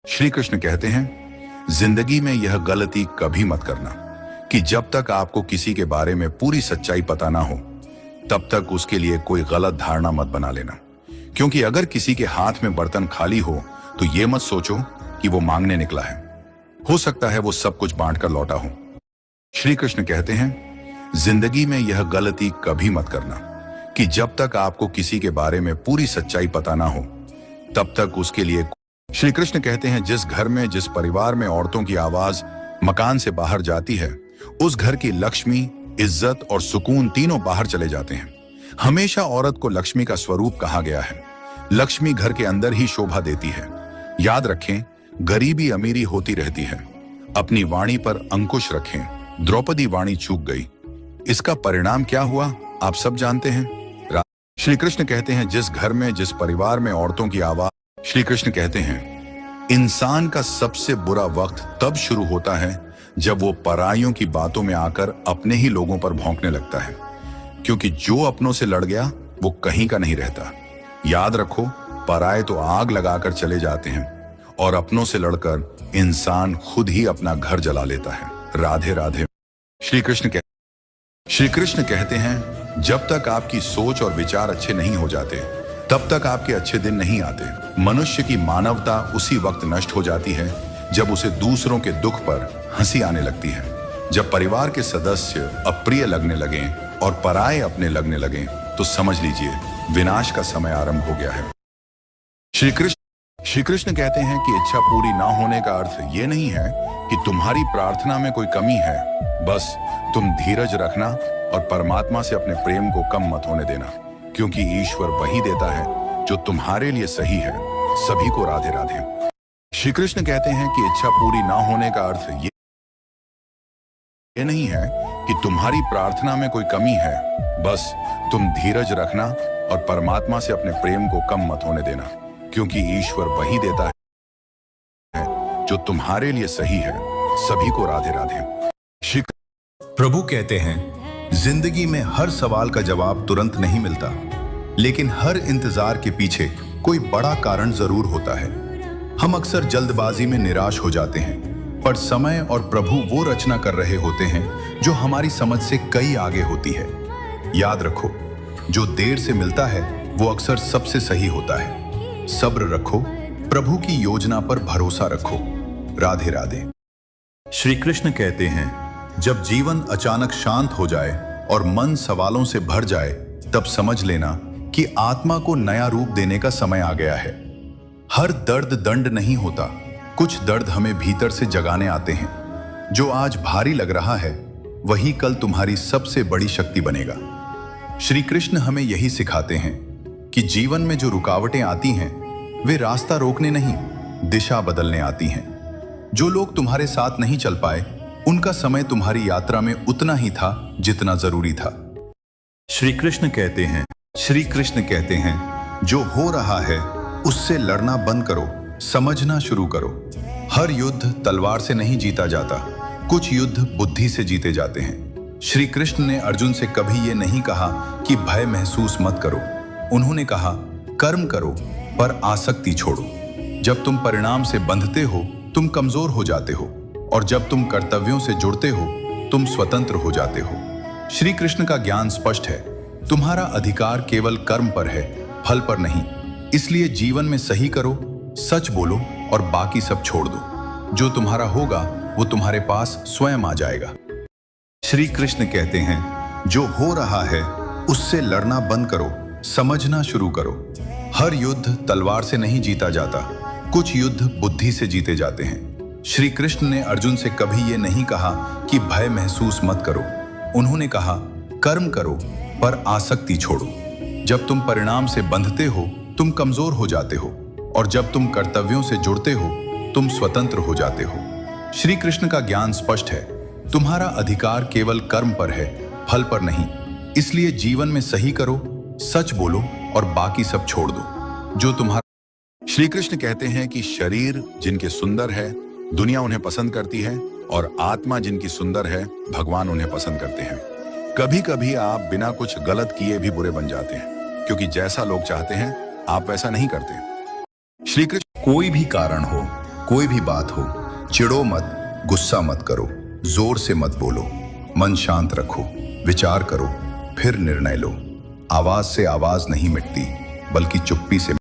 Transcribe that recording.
श्री कृष्ण कहते हैं, जिंदगी में यह गलती कभी मत करना कि जब तक आपको किसी के बारे में पूरी सच्चाई पता ना हो तब तक उसके लिए कोई गलत धारणा मत बना लेना। क्योंकि अगर किसी के हाथ में बर्तन खाली हो तो ये मत सोचो कि वो मांगने निकला है। हो सकता है वो सब कुछ बांट कर लौटा हो। श्री कृष्ण कहते हैं, जिंदगी में यह गलती कभी मत करना कि जब तक आपको किसी के बारे में पूरी सच्चाई पता ना हो तब तक उसके लिए। श्री कृष्ण कहते हैं, जिस घर में जिस परिवार में औरतों की आवाज मकान से बाहर जाती है उस घर की लक्ष्मी, इज्जत और सुकून तीनों बाहर चले जाते हैं। हमेशा औरत को लक्ष्मी का स्वरूप कहा गया है। लक्ष्मी घर के अंदर ही शोभा देती है। याद रखें, गरीबी अमीरी होती रहती है। अपनी वाणी पर अंकुश रखें। द्रौपदी वाणी चूक गई, इसका परिणाम क्या हुआ आप सब जानते हैं। श्री कृष्ण कहते हैं, जिस घर में जिस परिवार में औरतों की आवाज। श्री कृष्ण कहते हैं, इंसान का सबसे बुरा वक्त तब शुरू होता है जब वो पराइयों की बातों में आकर अपने ही लोगों पर भौंकने लगता है। क्योंकि जो अपनों से लड़ गया वो कहीं का नहीं रहता। याद रखो, पराये तो आग लगाकर चले जाते हैं और अपनों से लड़कर इंसान खुद ही अपना घर जला लेता है। राधे राधे। श्री कृष्ण कहते हैं, जब तक आपकी सोच और विचार अच्छे नहीं हो जाते तब तक आपके अच्छे दिन नहीं आते। मनुष्य की मानवता उसी वक्त नष्ट हो जाती है जब उसे दूसरों के दुख पर हंसी आने लगती है। जब परिवार के सदस्य अप्रिय लगने लगें और पराये अपने लगने लगें तो समझ लीजिए विनाश का समय आरंभ हो गया है। श्री कृष्ण कहते हैं कि इच्छा पूरी ना होने का अर्थ ये नहीं है कि तुम्हारी प्रार्थना में कोई कमी है। बस तुम धीरज रखना और परमात्मा से अपने प्रेम को कम मत होने देना। क्योंकि ईश्वर वही देता है जो तुम्हारे लिए सही है। सभी को राधे राधे। श्री कृष्ण कहते हैं कि इच्छा पूरी ना होने का अर्थ ये नहीं है कि तुम्हारी प्रार्थना में कोई कमी है। बस तुम धीरज रखना और परमात्मा से अपने प्रेम को कम मत होने देना। क्योंकि ईश्वर वही देता है जो तुम्हारे लिए सही है। सभी को राधे राधे। प्रभु कहते हैं, जिंदगी में हर सवाल का जवाब तुरंत नहीं मिलता, लेकिन हर इंतजार के पीछे कोई बड़ा कारण जरूर होता है। हम अक्सर जल्दबाजी में निराश हो जाते हैं, पर समय और प्रभु वो रचना कर रहे होते हैं जो हमारी समझ से कई आगे होती है। याद रखो, जो देर से मिलता है वो अक्सर सबसे सही होता है। सब्र रखो, प्रभु की योजना पर भरोसा रखो। राधे राधे। श्री कृष्ण कहते हैं, जब जीवन अचानक शांत हो जाए और मन सवालों से भर जाए तब समझ लेना कि आत्मा को नया रूप देने का समय आ गया है। हर दर्द दंड नहीं होता, कुछ दर्द हमें भीतर से जगाने आते हैं। जो आज भारी लग रहा है वही कल तुम्हारी सबसे बड़ी शक्ति बनेगा। श्री कृष्ण हमें यही सिखाते हैं कि जीवन में जो रुकावटें आती हैं वे रास्ता रोकने नहीं, दिशा बदलने आती हैं। जो लोग तुम्हारे साथ नहीं चल पाए उनका समय तुम्हारी यात्रा में उतना ही था जितना जरूरी था। श्री कृष्ण कहते हैं, जो हो रहा है उससे लड़ना बंद करो, समझना शुरू करो। हर युद्ध तलवार से नहीं जीता जाता, कुछ युद्ध बुद्धि से जीते जाते हैं। श्री कृष्ण ने अर्जुन से कभी ये नहीं कहा कि भय महसूस मत करो। उन्होंने कहा, कर्म करो पर आसक्ति छोड़ो। जब तुम परिणाम से बंधते हो तुम कमजोर हो जाते हो, और जब तुम कर्तव्यों से जुड़ते हो तुम स्वतंत्र हो जाते हो। श्री कृष्ण का ज्ञान स्पष्ट है, तुम्हारा अधिकार केवल कर्म पर है, फल पर नहीं। इसलिए जीवन में सही करो, सच बोलो और बाकी सब छोड़ दो। जो तुम्हारा होगा वो तुम्हारे पास स्वयं आ जाएगा। श्री कृष्ण कहते हैं, जो हो रहा है उससे लड़ना बंद करो, समझना शुरू करो। हर युद्ध तलवार से नहीं जीता जाता, कुछ युद्ध बुद्धि से जीते जाते हैं। श्री कृष्ण ने अर्जुन से कभी ये नहीं कहा कि भय महसूस मत करो। उन्होंने कहा, कर्म करो पर आसक्ति छोड़ो। जब तुम परिणाम से बंधते हो तुम कमजोर हो जाते हो, और जब तुम कर्तव्यों से जुड़ते हो तुम स्वतंत्र हो जाते हो। श्री कृष्ण का ज्ञान स्पष्ट है, तुम्हारा अधिकार केवल कर्म पर है, फल पर नहीं। इसलिए जीवन में सही करो, सच बोलो और बाकी सब छोड़ दो। जो तुम्हारा। श्री कृष्ण कहते हैं कि शरीर जिनके सुंदर है दुनिया उन्हें पसंद करती है, और आत्मा जिनकी सुंदर है भगवान उन्हें पसंद करते हैं। कभी कभी आप बिना कुछ गलत किए भी बुरे बन जाते हैं, क्योंकि जैसा लोग चाहते हैं आप वैसा नहीं करते। श्री कृष्ण। कोई भी कारण हो, कोई भी बात हो, चिढ़ो मत, गुस्सा मत करो, जोर से मत बोलो, मन शांत रखो, विचार करो, फिर निर्णय लो। आवाज से आवाज नहीं मिटती, बल्कि चुप्पी से